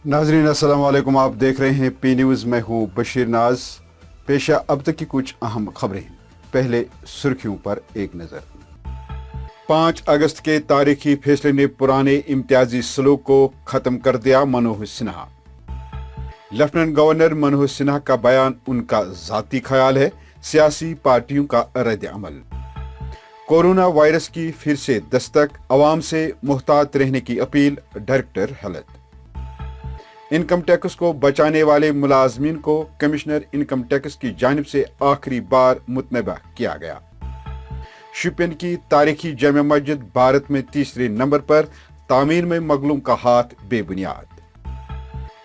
नाजरीन अस्सलाम वालेकुम, आप देख रहे हैं पी न्यूज़। मैं हूं बशीर नाज। पेशा अब तक की कुछ अहम खबरें। पहले सुर्खियों पर एक नज़र। 5 अगस्त के तारीखी फैसले ने पुराने इम्तियाजी सलूक को ख़त्म कर दिया, मनोहर सिन्हा। लेफ्टिनेंट गवर्नर मनोहर सिन्हा का बयान उनका ज़ाती ख्याल है, सियासी पार्टियों का रद्द अमल। कोरोना वायरस की फिर से दस्तक, अवाम से मुहतात रहने की appeal, director health. Income tax को बचाने वाले मुलाजमीन को कमिश्नर इनकम टैक्स की जानिब से आखिरी बार मुतनबा किया गया। शिपियन की तारीखी जामा मस्जिद भारत में तीसरे नंबर पर, तामीर में मगलूम का हाथ बेबुनियाद।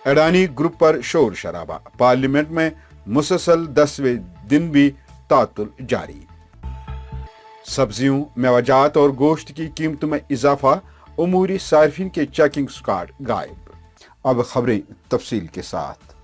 अडानी ग्रुप पर शोर शराबा, पार्लियामेंट में मुसलसल 10वें दिन भी तातुल जारी। सब्जियों, मेवाजात और गोश्त की कीमतों में इजाफा, उमूरी सार्फिन के चेकिंग स्क्वाड गायब। अब खबरें तफसील के साथ।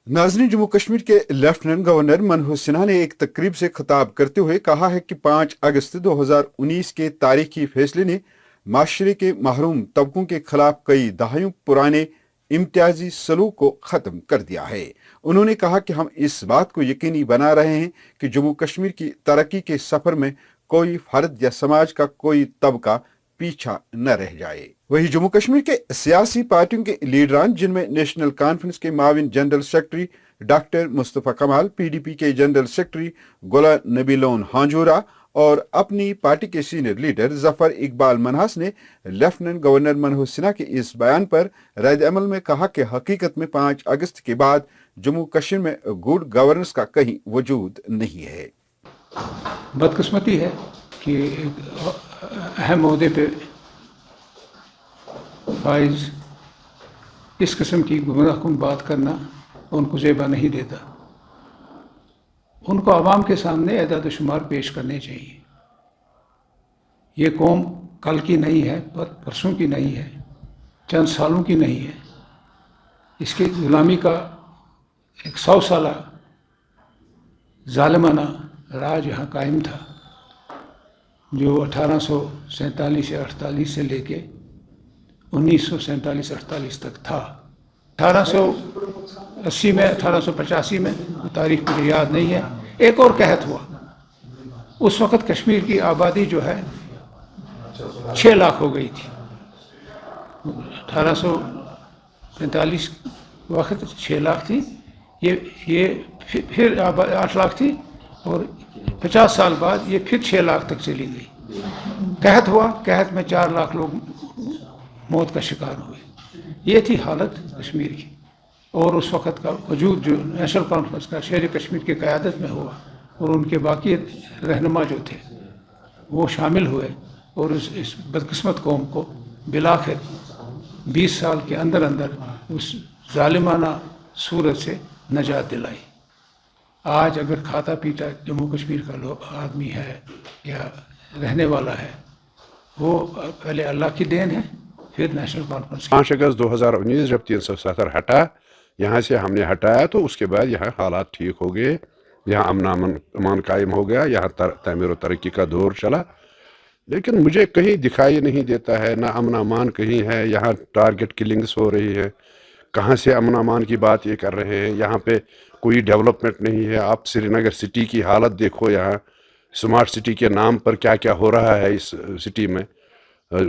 नाज़रीन, जम्मू कश्मीर के लेफ्टिनेंट गवर्नर मनोहर सिन्हा ने एक तकरीब से खिताब करते हुए कहा है कि 5 अगस्त 2019 के तारीखी फैसले ने माशरे के महरूम तबकों के खिलाफ कई दहाइयों पुराने इम्तियाजी सलूक को ख़त्म कर दिया है। उन्होंने कहा कि हम इस बात को यकीनी बना रहे हैं कि जम्मू कश्मीर की तरक्की के सफ़र में कोई फर्द या समाज का कोई तबका पीछा न रह जाए। वही जम्मू कश्मीर के सियासी पार्टियों के लीडरान, जिनमें नेशनल कॉन्फ्रेंस के Mauvin general secretary doctor Mustafa कमाल, पीडीपी के general secretary Ghulam Nabi loan Hanjura और अपनी पार्टी के सीनियर लीडर जफर इकबाल मनहास ने लेफ्टिनेंट गवर्नर मनोहर सिन्हा के इस बयान पर रद्द अमल में कहा कि हकीकत में 5 अगस्त के बाद जम्मू कश्मीर में गुड गवर्नेंस का कहीं वजूद नहीं है। बदकिस्मती है कि अहम ओहदे पे फाइज इस किस्म की गुमराहकुन बात करना उनको ज़ेबा नहीं देता। उनको आवाम के सामने एदाद शुमार पेश करने चाहिए। ये कौम कल की नहीं है, परसों की नहीं है, चंद सालों की नहीं है। इसकी गुलामी का एक 100 साला ज़ालिमाना राज यहाँ कायम था, जो 1847 या 48 से लेके 1947-48 तक था। 1880 में, 1885 में, तारीख मुझे याद नहीं है, एक और कहत हुआ। उस वक़्त कश्मीर की आबादी जो है 6 लाख हो गई थी। 1845 वक्त 6 लाख थी, ये फिर 8 लाख थी और 50 साल बाद ये फिर 6 लाख तक चली गई। कहत हुआ, कहत में 4 लाख लोग मौत का शिकार हुए। ये थी हालत कश्मीर की। और उस वक़्त का वजूद जो नेशनल कॉन्फ्रेंस का शेर कश्मीर की क़यादत में हुआ और उनके बाकी रहनुमा जो थे वो शामिल हुए और इस बदकिस्मत कौम को बिलाखिर 20 साल के अंदर अंदर उस ज़ालिमाना सूरत से नजात दिलाई। आज अगर खाता पीता जम्मू कश्मीर का आदमी है या रहने वाला है, वो पहले अल्लाह की देन है, फिर नेशनल कॉन्फ्रेंस। 5 अगस्त 2019 जब 370 हटा, यहाँ से हमने हटाया तो उसके बाद यहाँ हालात ठीक हो गए, यहाँ अमान कायम हो गया, यहाँ तामीर और तरक्की का दौर चला। लेकिन मुझे कहीं दिखाई नहीं देता है, ना अमान कहीं है। यहाँ टारगेट किलिंग्स हो रही है। कहाँ से अमान की बात ये कर रहे हैं? यहाँ पे कोई डेवलपमेंट नहीं है। आप श्रीनगर सिटी की हालत देखो, यहाँ स्मार्ट सिटी के नाम पर क्या क्या हो रहा है इस सिटी में।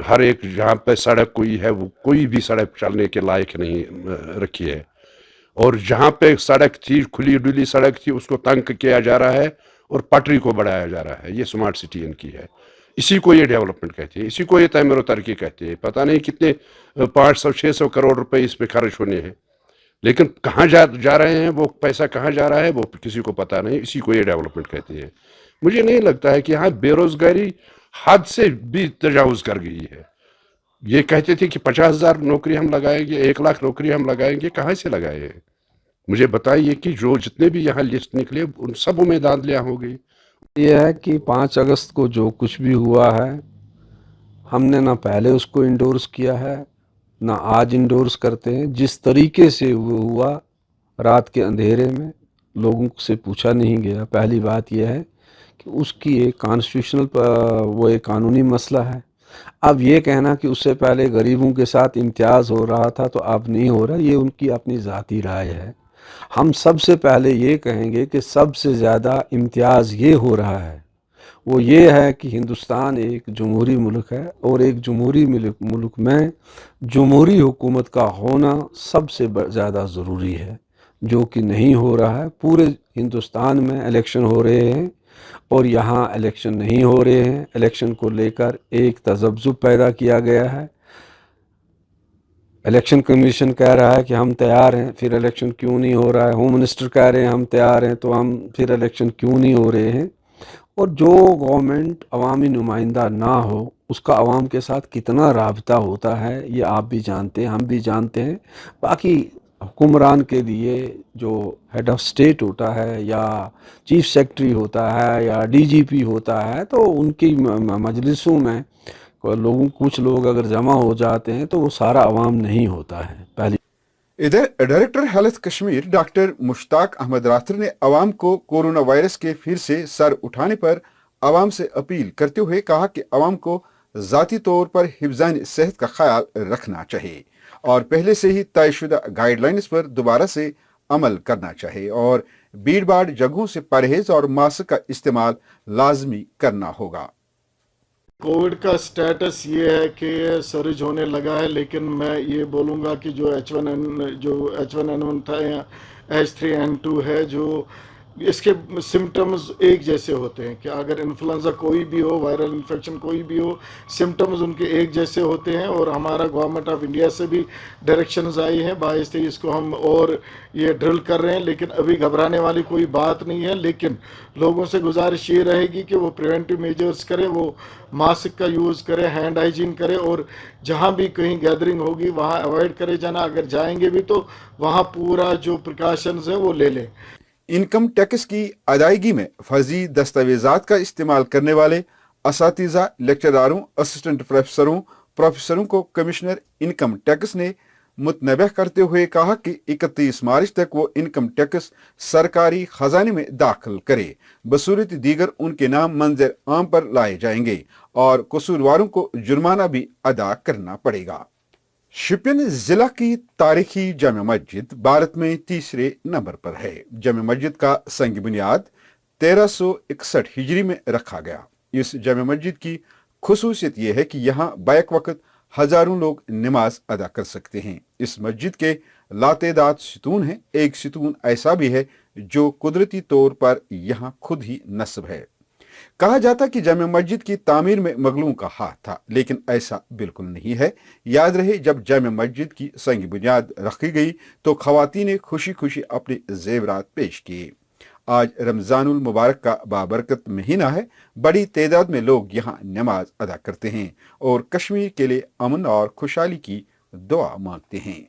हर एक जहाँ पे सड़क कोई है, वो कोई भी सड़क चलने के लायक नहीं रखी है। और जहाँ पे सड़क थी, खुली डुली सड़क थी, उसको तंग किया जा रहा है और पटरी को बढ़ाया जा रहा है। ये स्मार्ट सिटी इनकी है। इसी को ये डेवलपमेंट कहते हैं, इसी को ये तामीर और तरक्की कहते हैं। पता नहीं कितने 500-600 करोड़ रुपए इस पे खर्च होने हैं, लेकिन कहाँ जा रहे हैं वो पैसा, कहाँ जा रहा है वो किसी को पता नहीं। इसी को ये डेवलपमेंट कहते हैं। मुझे नहीं लगता है कि यहाँ बेरोजगारी हद से भी तजावुज कर गई है। ये कहते थे कि 50,000 नौकरी हम लगाएंगे, 1 लाख नौकरी हम लगाएंगे। कहाँ से लगाए हैं? मुझे बताइए कि जो जितने भी यहाँ लिस्ट निकले उन सबों में धांधलियाँ हो गई। ये है कि 5 अगस्त को जो कुछ भी हुआ है, हमने ना पहले उसको इंडोर्स किया है, ना आज इंडोर्स करते हैं। जिस तरीके से वो हुआ, रात के अंधेरे में लोगों से पूछा नहीं गया। पहली बात यह है कि उसकी एक कॉन्स्टिट्यूशनल वो एक कानूनी मसला है। اب یہ کہنا کہ اس سے پہلے غریبوں کے ساتھ امتیاز ہو رہا تھا تو اب نہیں ہو رہا، یہ ان کی اپنی ذاتی رائے ہے۔ ہم سب سے پہلے یہ کہیں گے کہ سب سے زیادہ امتیاز یہ ہو رہا ہے وہ یہ ہے کہ ہندوستان ایک جمہوری ملک ہے، اور ایک جمہوری ملک میں جمہوری حکومت کا ہونا سب سے زیادہ ضروری ہے، جو کہ نہیں ہو رہا ہے۔ پورے ہندوستان میں الیکشن ہو رہے ہیں اور یہاں الیکشن نہیں ہو رہے ہیں۔ الیکشن کو لے کر ایک تذبذب پیدا کیا گیا ہے۔ الیکشن کمیشن کہہ رہا ہے کہ ہم تیار ہیں، پھر الیکشن کیوں نہیں ہو رہا ہے؟ ہوم منسٹر کہہ رہے ہیں ہم تیار ہیں، تو ہم پھر الیکشن کیوں نہیں ہو رہے ہیں؟ اور جو گورنمنٹ عوامی نمائندہ نہ ہو اس کا عوام کے ساتھ کتنا رابطہ ہوتا ہے یہ آپ بھی جانتے ہیں، ہم بھی جانتے ہیں۔ باقی حکمران کے لیے جو ہیڈ آف اسٹیٹ ہوتا ہے یا چیف سیکرٹری ہوتا ہے یا ڈی جی پی ہوتا ہے، تو ان کی مجلسوں میں کچھ لوگ اگر جمع ہو جاتے ہیں تو وہ سارا عوام نہیں ہوتا ہے۔ پہلی ادھر ڈائریکٹر ہیلتھ کشمیر ڈاکٹر مشتاق احمد راتھر نے عوام کو کورونا وائرس کے پھر سے سر اٹھانے پر عوام سے اپیل کرتے ہوئے کہا کہ عوام کو ذاتی طور پر حفظان صحت کا خیال رکھنا چاہیے اور پہلے سے ہی طے شدہ گائیڈ لائنز پر دوبارہ سے عمل کرنا چاہیے اور بھیڑ بھاڑ جگہوں سے پرہیز اور ماسک کا استعمال لازمی کرنا ہوگا۔ کووڈ کا سٹیٹس یہ ہے کہ سرج ہونے لگا ہے، لیکن میں یہ بولوں گا کہ جو H1N1 تھا یا H3N2 ہے، جو اس کے سمٹمز ایک جیسے ہوتے ہیں کہ اگر انفلوئنزا کوئی بھی ہو، وائرل انفیکشن کوئی بھی ہو، سمٹمز ان کے ایک جیسے ہوتے ہیں۔ اور ہمارا گورنمنٹ آف انڈیا سے بھی ڈائریکشنز آئی ہیں، باعث تھی اس کو ہم اور یہ ڈرل کر رہے ہیں، لیکن ابھی گھبرانے والی کوئی بات نہیں ہے۔ لیکن لوگوں سے گزارش یہ رہے گی کہ وہ پریونٹیو میجرز کریں، وہ ماسک کا یوز کرے، ہینڈ ہائیجین کرے، اور جہاں بھی کہیں گیدرنگ ہوگی وہاں اوائڈ کرے جانا۔ اگر جائیں گے بھی تو وہاں پورا جو پریکاشنز ہیں وہ لے لیں۔ انکم ٹیکس کی ادائیگی میں فرضی دستاویزات کا استعمال کرنے والے اساتذہ، لیکچراروں، اسسٹنٹ پروفیسروں کو کمشنر انکم ٹیکس نے متنبہ کرتے ہوئے کہا کہ 31 مارچ تک وہ انکم ٹیکس سرکاری خزانے میں داخل کرے، بصورت دیگر ان کے نام منظر عام پر لائے جائیں گے اور قصورواروں کو جرمانہ بھی ادا کرنا پڑے گا۔ شپین ضلع کی تاریخی جامع مسجد بھارت میں تیسرے نمبر پر ہے۔ جامع مسجد کا سنگ بنیاد 1361 ہجری میں رکھا گیا۔ اس جامع مسجد کی خصوصیت یہ ہے کہ یہاں بیک وقت ہزاروں لوگ نماز ادا کر سکتے ہیں۔ اس مسجد کے لاتعداد ستون ہیں، ایک ستون ایسا بھی ہے جو قدرتی طور پر یہاں خود ہی نصب ہے۔ کہا جاتا کہ جامع مسجد کی تعمیر میں مغلوں کا ہاتھ تھا، لیکن ایسا بالکل نہیں ہے۔ یاد رہے جب جامع مسجد کی سنگ بنیاد رکھی گئی تو خواتین نے خوشی خوشی اپنے زیورات پیش کیے۔ آج رمضان المبارک کا بابرکت مہینہ ہے، بڑی تعداد میں لوگ یہاں نماز ادا کرتے ہیں اور کشمیر کے لیے امن اور خوشحالی کی دعا مانگتے ہیں۔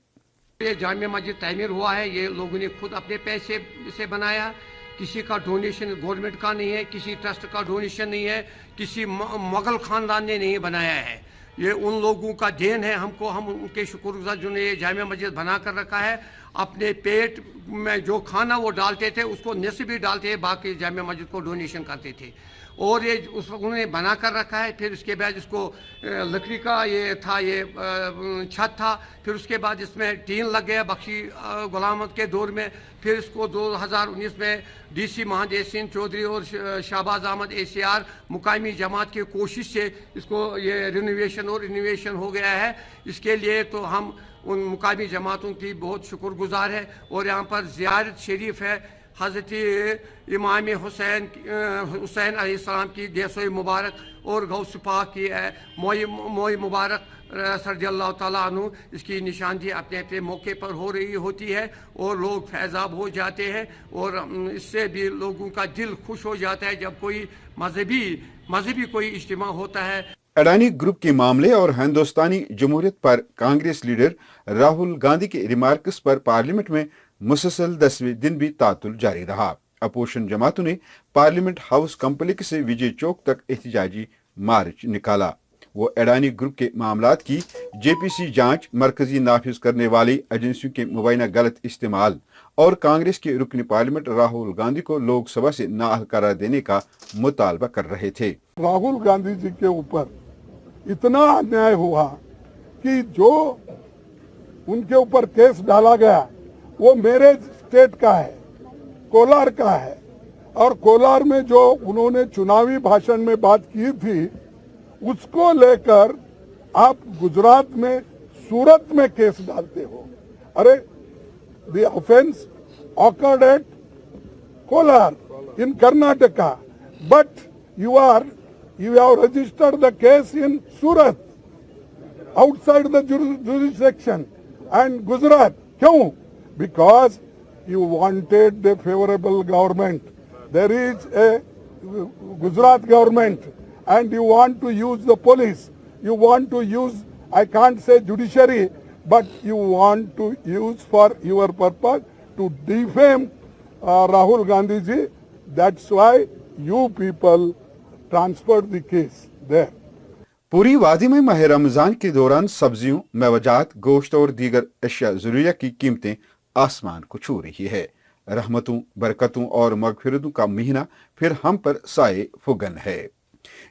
یہ جامع مسجد تعمیر ہوا ہے، یہ لوگوں نے خود اپنے پیسے سے بنایا، کسی کا ڈونیشن گورنمنٹ کا نہیں ہے، کسی ٹرسٹ کا ڈونیشن نہیں ہے، کسی مغل خاندان نے نہیں بنایا ہے۔ یہ ان لوگوں کا دین ہے، ہم ان کے شکر گزار جنہوں نے یہ جامع مسجد بنا کر رکھا ہے۔ اپنے پیٹ میں جو کھانا وہ ڈالتے تھے اس کو نصف بھی ڈالتے تھے، باقی جامع مسجد کو ڈونیشن کرتے تھے، اور یہ اس وقت انہوں نے بنا کر رکھا ہے۔ پھر اس کے بعد اس کو لکڑی کا یہ تھا، یہ چھت تھا، پھر اس کے بعد اس میں ٹین لگ گیا بخشی غلام احمد کے دور میں۔ پھر اس کو 2019 میں ڈی سی مہادیو سنگھ چودھری اور شہباز احمد ACR مقامی جماعت کی کوشش سے اس کو یہ رینوویشن اور انوویشن ہو گیا ہے۔ اس کے لیے تو ہم ان مقامی جماعتوں کی بہت شکر گزار ہے، اور یہاں پر زیارت شریف ہے حضرت امام حسین علیہ السلام کی دیسوئی مبارک اور غوث پاک کی ہے موئی مبارک رضی اللہ تعالیٰ عنہ۔ اس کی نشاندہی اپنے اپنے موقع پر ہو رہی ہوتی ہے اور لوگ فیضاب ہو جاتے ہیں، اور اس سے بھی لوگوں کا دل خوش ہو جاتا ہے جب کوئی مذہبی کوئی اجتماع ہوتا ہے۔ اڈانی گروپ کے معاملے اور ہندوستانی جمہوریت پر کانگریس لیڈر راہل گاندھی کے ریمارکس پر پارلیمنٹ میں مسلسل 10ویں دن بھی تعطل جاری رہا۔ اپوزیشن جماعتوں نے پارلیمنٹ ہاؤس کمپلیکس سے وجے چوک تک احتجاجی مارچ نکالا۔ وہ اڈانی گروپ کے معاملات کی JPC جانچ، مرکزی نافذ کرنے والی ایجنسیوں کے مبینہ غلط استعمال اور کانگریس کے رکن پارلیمنٹ راہل گاندھی کو لوک سبھا سے نااہل قرار دینے کا مطالبہ کر رہے تھے۔ راہل گاندھی جی کے اوپر इतना अन्याय हुआ कि जो उनके ऊपर केस डाला गया वो मेरे स्टेट का है, कोलार का है, और कोलार में जो उन्होंने चुनावी भाषण में बात की थी उसको लेकर आप गुजरात में सूरत में केस डालते हो। अरे the offense occurred at Kolar in Karnataka, but you have registered the case in Surat outside the jurisdiction and Gujarat. Kyun? Because you wanted the favorable government. There is a Gujarat government and you want to use the police. You want to use, I can't say judiciary, but you want to use for your purpose to defame Rahul Gandhi ji. That's why you people transferred the case there. पूरी वादी में माह रमजान के दौरान सब्जियों, मेवजात, गोश्त और दीगर अशिया ज़रूरिया की कीमतें आसमान को छू रही है। रहमतों, बरकतों और मगफिरतों का महीना फिर हम पर साए फुगन है।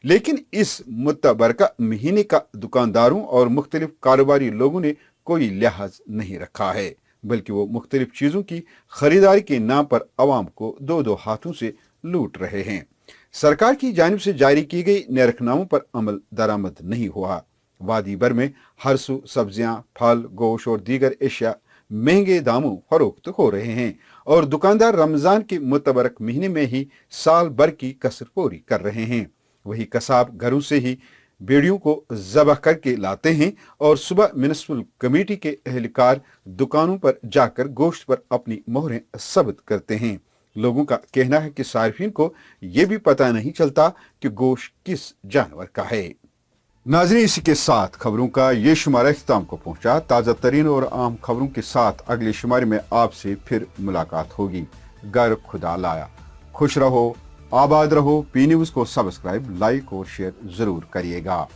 लेकिन इस मुतबरका महीने का दुकानदारों और मुख्तलिफ कारोबारी लोगों ने कोई लिहाज नहीं रखा है, बल्कि वो मुख्तलिफ चीज़ों की खरीदारी के नाम पर अवाम को दो दो हाथों से लूट रहे हैं। सरकार की जानिब से जारी की गई नरखनामों पर अमल दरामद नहीं हुआ। वादी भर में हर सू सब्जियां, फल, गोश्त और दीगर एशिया महंगे दामों फरोख्त हो रहे हैं और दुकानदार रमजान के मुतबरक महीने में ही साल भर की कसर पूरी कर रहे हैं। वही कसाब घरों से ही भेड़ियों को ज़बह करके लाते हैं और सुबह म्युनिसिपल कमेटी के एहलकार दुकानों पर जाकर गोश्त पर अपनी मोहरें सबत करते हैं। लोगों का कहना है कि सार्फिन को ये भी पता नहीं चलता कि गोश्त किस जानवर का है। नाज़रीन, इसी के साथ खबरों का ये शुमारा इख्तिताम को पहुंचा। ताज़ा तरीन और आम खबरों के साथ अगले शुमारे में आपसे फिर मुलाकात होगी। गर खुदा लाया। खुश रहो, आबाद रहो। पी न्यूज़ को सब्सक्राइब, लाइक और शेयर जरूर करिएगा।